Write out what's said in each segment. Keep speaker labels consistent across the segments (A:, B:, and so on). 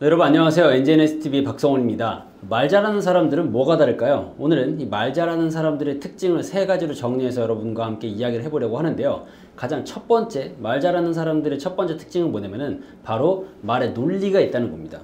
A: 여러분 안녕하세요. NGNSTV 박성훈입니다. 말 잘하는 사람들은 뭐가 다를까요? 오늘은 이 말 잘하는 사람들의 특징을 세 가지로 정리해서 여러분과 함께 이야기를 해보려고 하는데요. 가장 첫 번째, 말 잘하는 사람들의 첫 번째 특징은 뭐냐면은 바로 말에 논리가 있다는 겁니다.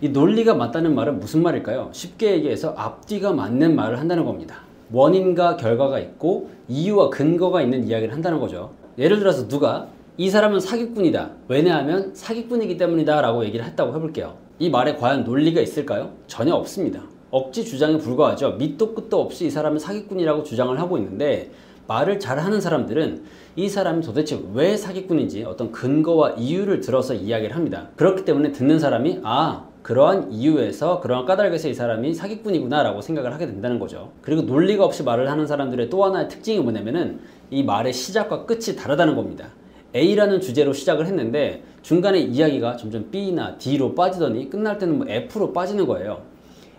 A: 이 논리가 맞다는 말은 무슨 말일까요? 쉽게 얘기해서 앞뒤가 맞는 말을 한다는 겁니다. 원인과 결과가 있고 이유와 근거가 있는 이야기를 한다는 거죠. 예를 들어서 누가 이 사람은 사기꾼이다. 왜냐하면 사기꾼이기 때문이다 라고 얘기를 했다고 해볼게요. 이 말에 과연 논리가 있을까요? 전혀 없습니다. 억지 주장에 불과하죠. 밑도 끝도 없이 이 사람은 사기꾼이라고 주장을 하고 있는데, 말을 잘하는 사람들은 이 사람이 도대체 왜 사기꾼인지 어떤 근거와 이유를 들어서 이야기를 합니다. 그렇기 때문에 듣는 사람이 그러한 이유에서 그러한 까닭에서 이 사람이 사기꾼이구나 라고 생각을 하게 된다는 거죠. 그리고 논리가 없이 말을 하는 사람들의 또 하나의 특징이 뭐냐면은 이 말의 시작과 끝이 다르다는 겁니다. A라는 주제로 시작을 했는데 중간에 이야기가 점점 B나 D로 빠지더니 끝날 때는 F로 빠지는 거예요.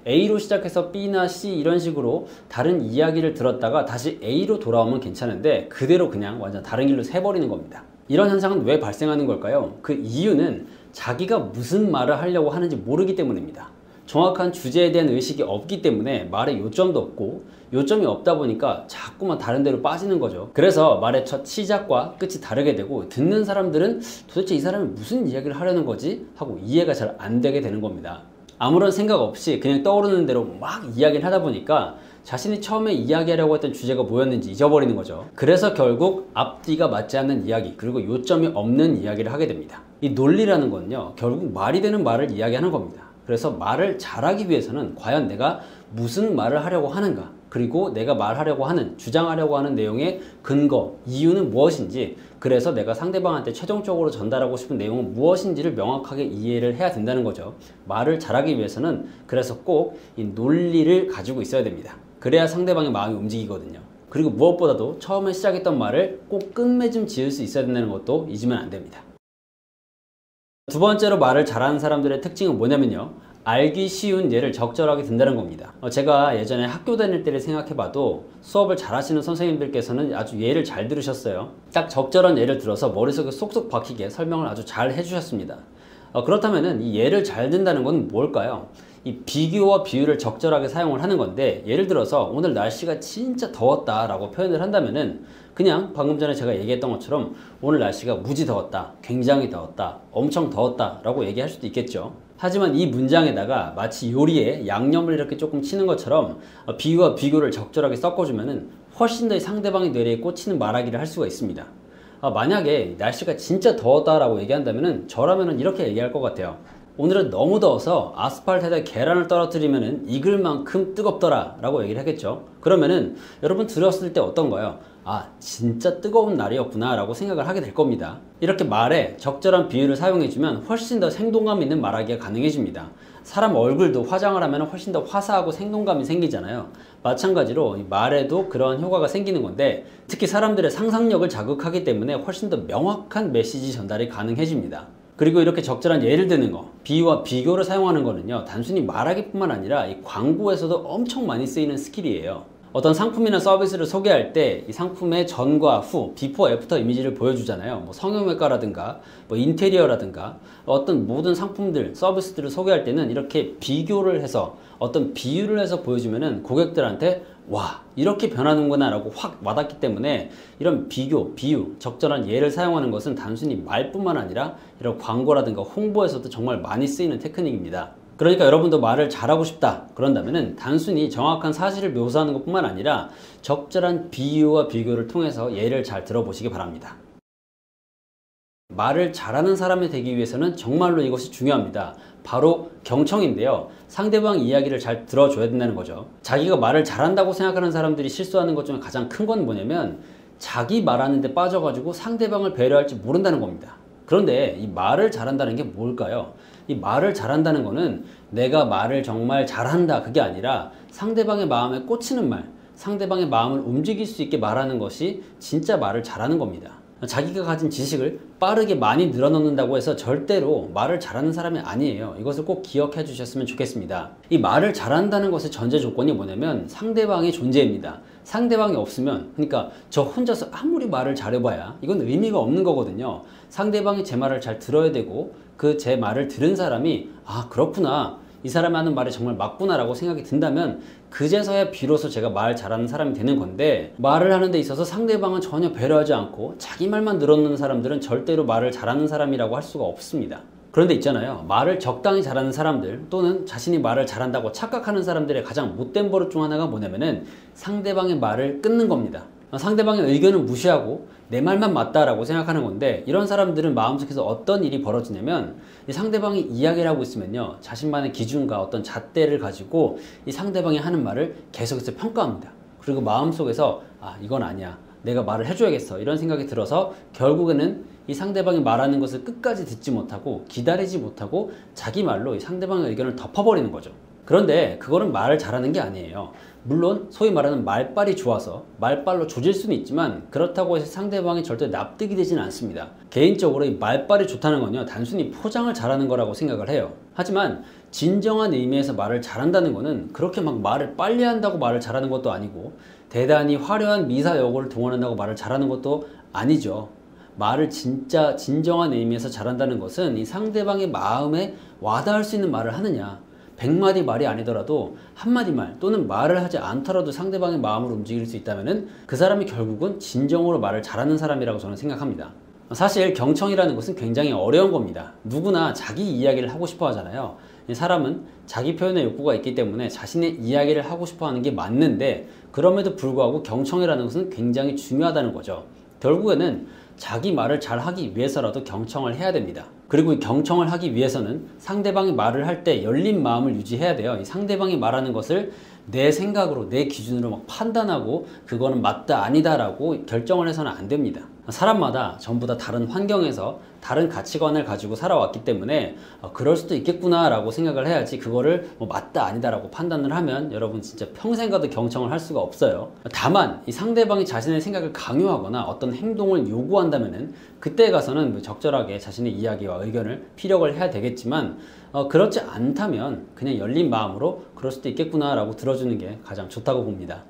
A: A로 시작해서 B나 C 이런 식으로 다른 이야기를 들었다가 다시 A로 돌아오면 괜찮은데 그대로 그냥 완전 다른 길로 새버리는 겁니다. 이런 현상은 왜 발생하는 걸까요? 그 이유는 자기가 무슨 말을 하려고 하는지 모르기 때문입니다. 정확한 주제에 대한 의식이 없기 때문에 말에 요점도 없고, 요점이 없다 보니까 자꾸만 다른 데로 빠지는 거죠. 그래서 말의 첫 시작과 끝이 다르게 되고, 듣는 사람들은 도대체 이 사람이 무슨 이야기를 하려는 거지? 하고 이해가 잘 안 되게 되는 겁니다. 아무런 생각 없이 그냥 떠오르는 대로 막 이야기를 하다 보니까 자신이 처음에 이야기하려고 했던 주제가 뭐였는지 잊어버리는 거죠. 그래서 결국 앞뒤가 맞지 않는 이야기, 그리고 요점이 없는 이야기를 하게 됩니다. 이 논리라는 건요, 결국 말이 되는 말을 이야기하는 겁니다. 그래서 말을 잘하기 위해서는 과연 내가 무슨 말을 하려고 하는가, 그리고 내가 말하려고 하는, 주장하려고 하는 내용의 근거, 이유는 무엇인지, 그래서 내가 상대방한테 최종적으로 전달하고 싶은 내용은 무엇인지를 명확하게 이해를 해야 된다는 거죠. 말을 잘하기 위해서는 그래서 꼭 이 논리를 가지고 있어야 됩니다. 그래야 상대방의 마음이 움직이거든요. 그리고 무엇보다도 처음에 시작했던 말을 꼭 끝맺음 지을 수 있어야 된다는 것도 잊으면 안 됩니다. 두 번째로 말을 잘하는 사람들의 특징은 뭐냐면요, 알기 쉬운 예를 적절하게 든다는 겁니다. 제가 예전에 학교 다닐 때를 생각해봐도 수업을 잘하시는 선생님들께서는 아주 예를 잘 들으셨어요. 딱 적절한 예를 들어서 머릿속에 쏙쏙 박히게 설명을 아주 잘 해주셨습니다. 그렇다면 이 예를 잘 든다는 건 뭘까요? 이 비교와 비유를 적절하게 사용을 하는 건데, 예를 들어서 오늘 날씨가 진짜 더웠다 라고 표현을 한다면은 그냥 방금 전에 제가 얘기했던 것처럼 오늘 날씨가 무지 더웠다, 굉장히 더웠다, 엄청 더웠다 라고 얘기할 수도 있겠죠. 하지만 이 문장에다가 마치 요리에 양념을 이렇게 조금 치는 것처럼 비유와 비교를 적절하게 섞어주면은 훨씬 더 상대방의 뇌리에 꽂히는 말하기를 할 수가 있습니다. 만약에 날씨가 진짜 더웠다 라고 얘기한다면은 저라면은 이렇게 얘기할 것 같아요. 오늘은 너무 더워서 아스팔트에다 계란을 떨어뜨리면은 익을 만큼 뜨겁더라 라고 얘기를 하겠죠. 그러면은 여러분 들었을 때 어떤가요? 진짜 뜨거운 날이었구나 라고 생각을 하게 될 겁니다. 이렇게 말에 적절한 비유를 사용해주면 훨씬 더 생동감 있는 말하기가 가능해집니다. 사람 얼굴도 화장을 하면 훨씬 더 화사하고 생동감이 생기잖아요. 마찬가지로 이 말에도 그런 효과가 생기는 건데, 특히 사람들의 상상력을 자극하기 때문에 훨씬 더 명확한 메시지 전달이 가능해집니다. 그리고 이렇게 적절한 예를 드는 거, 비유와 비교를 사용하는 거는요, 단순히 말하기뿐만 아니라 이 광고에서도 엄청 많이 쓰이는 스킬이에요. 어떤 상품이나 서비스를 소개할 때 이 상품의 전과 후, 비포 애프터 이미지를 보여주잖아요. 성형외과라든가 인테리어라든가 어떤 모든 상품들, 서비스들을 소개할 때는 이렇게 비교를 해서 어떤 비유를 해서 보여주면은 고객들한테 와, 이렇게 변하는구나 라고 확 와닿기 때문에 이런 비교, 비유, 적절한 예를 사용하는 것은 단순히 말뿐만 아니라 이런 광고라든가 홍보에서도 정말 많이 쓰이는 테크닉입니다. 그러니까 여러분도 말을 잘하고 싶다 그런다면은 단순히 정확한 사실을 묘사하는 것뿐만 아니라 적절한 비유와 비교를 통해서 예를 잘 들어보시기 바랍니다. 말을 잘하는 사람이 되기 위해서는 정말로 이것이 중요합니다. 바로 경청인데요, 상대방 이야기를 잘 들어줘야 된다는 거죠. 자기가 말을 잘한다고 생각하는 사람들이 실수하는 것 중에 가장 큰 건 뭐냐면 자기 말하는 데 빠져가지고 상대방을 배려할지 모른다는 겁니다. 그런데 이 말을 잘한다는 게 뭘까요? 이 말을 잘한다는 거는 내가 말을 정말 잘한다 그게 아니라 상대방의 마음에 꽂히는 말, 상대방의 마음을 움직일 수 있게 말하는 것이 진짜 말을 잘하는 겁니다. 자기가 가진 지식을 빠르게 많이 늘어놓는다고 해서 절대로 말을 잘하는 사람이 아니에요. 이것을 꼭 기억해 주셨으면 좋겠습니다. 이 말을 잘한다는 것의 전제 조건이 뭐냐면 상대방의 존재입니다. 상대방이 없으면, 그러니까 저 혼자서 아무리 말을 잘해봐야 이건 의미가 없는 거거든요. 상대방이 제 말을 잘 들어야 되고 그 제 말을 들은 사람이 아 그렇구나, 이 사람이 하는 말이 정말 맞구나 라고 생각이 든다면 그제서야 비로소 제가 말 잘하는 사람이 되는 건데, 말을 하는 데 있어서 상대방은 전혀 배려하지 않고 자기 말만 늘어놓는 사람들은 절대로 말을 잘하는 사람이라고 할 수가 없습니다. 그런데 있잖아요, 말을 적당히 잘하는 사람들 또는 자신이 말을 잘한다고 착각하는 사람들의 가장 못된 버릇 중 하나가 뭐냐면은 상대방의 말을 끊는 겁니다. 상대방의 의견을 무시하고 내 말만 맞다라고 생각하는 건데, 이런 사람들은 마음속에서 어떤 일이 벌어지냐면 이 상대방이 이야기를 하고 있으면요, 자신만의 기준과 어떤 잣대를 가지고 이 상대방이 하는 말을 계속해서 평가합니다. 그리고 마음속에서 아 이건 아니야, 내가 말을 해줘야겠어, 이런 생각이 들어서 결국에는 이 상대방이 말하는 것을 끝까지 듣지 못하고 기다리지 못하고 자기 말로 이 상대방의 의견을 덮어버리는 거죠. 그런데 그거는 말을 잘하는 게 아니에요. 물론 소위 말하는 말빨이 좋아서 말빨로 조질 수는 있지만 그렇다고 해서 상대방이 절대 납득이 되지는 않습니다. 개인적으로 이 말빨이 좋다는 건요, 단순히 포장을 잘하는 거라고 생각을 해요. 하지만 진정한 의미에서 말을 잘한다는 거는 그렇게 막 말을 빨리 한다고 말을 잘하는 것도 아니고 대단히 화려한 미사여구를 동원한다고 말을 잘하는 것도 아니죠. 말을 진짜 진정한 의미에서 잘한다는 것은 이 상대방의 마음에 와닿을 수 있는 말을 하느냐, 100마디 말이 아니더라도 한마디 말 또는 말을 하지 않더라도 상대방의 마음을 움직일 수 있다면 그 사람이 결국은 진정으로 말을 잘하는 사람이라고 저는 생각합니다. 사실 경청이라는 것은 굉장히 어려운 겁니다. 누구나 자기 이야기를 하고 싶어 하잖아요. 사람은 자기 표현의 욕구가 있기 때문에 자신의 이야기를 하고 싶어 하는 게 맞는데, 그럼에도 불구하고 경청이라는 것은 굉장히 중요하다는 거죠. 결국에는 자기 말을 잘 하기 위해서라도 경청을 해야 됩니다. 그리고 이 경청을 하기 위해서는 상대방이 말을 할 때 열린 마음을 유지해야 돼요. 이 상대방이 말하는 것을 내 생각으로 내 기준으로 막 판단하고 그거는 맞다 아니다 라고 결정을 해서는 안 됩니다. 사람마다 전부 다 다른 환경에서 다른 가치관을 가지고 살아왔기 때문에 그럴 수도 있겠구나 라고 생각을 해야지, 그거를 뭐 맞다 아니다 라고 판단을 하면 여러분 진짜 평생 가도 경청을 할 수가 없어요. 다만 이 상대방이 자신의 생각을 강요하거나 어떤 행동을 요구한다면은 그때 가서는 적절하게 자신의 이야기와 의견을 피력을 해야 되겠지만, 그렇지 않다면 그냥 열린 마음으로 그럴 수도 있겠구나 라고 들어주는 게 가장 좋다고 봅니다.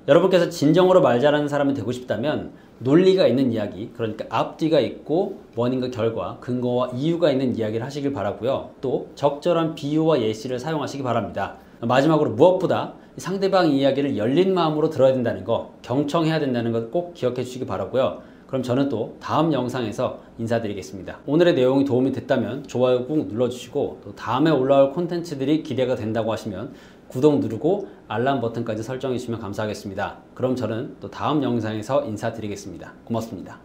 A: 여러분께서 진정으로 말 잘하는 사람이 되고 싶다면 논리가 있는 이야기, 그러니까 앞뒤가 있고 원인과 결과, 근거와 이유가 있는 이야기를 하시길 바라고요. 또 적절한 비유와 예시를 사용하시기 바랍니다. 마지막으로 무엇보다 상대방 이야기를 열린 마음으로 들어야 된다는 거, 경청해야 된다는 것 꼭 기억해 주시기 바라고요. 그럼 저는 또 다음 영상에서 인사드리겠습니다. 오늘의 내용이 도움이 됐다면 좋아요 꾹 눌러주시고, 또 다음에 올라올 콘텐츠들이 기대가 된다고 하시면 구독 누르고 알람 버튼까지 설정해 주시면 감사하겠습니다. 그럼 저는 또 다음 영상에서 인사드리겠습니다. 고맙습니다.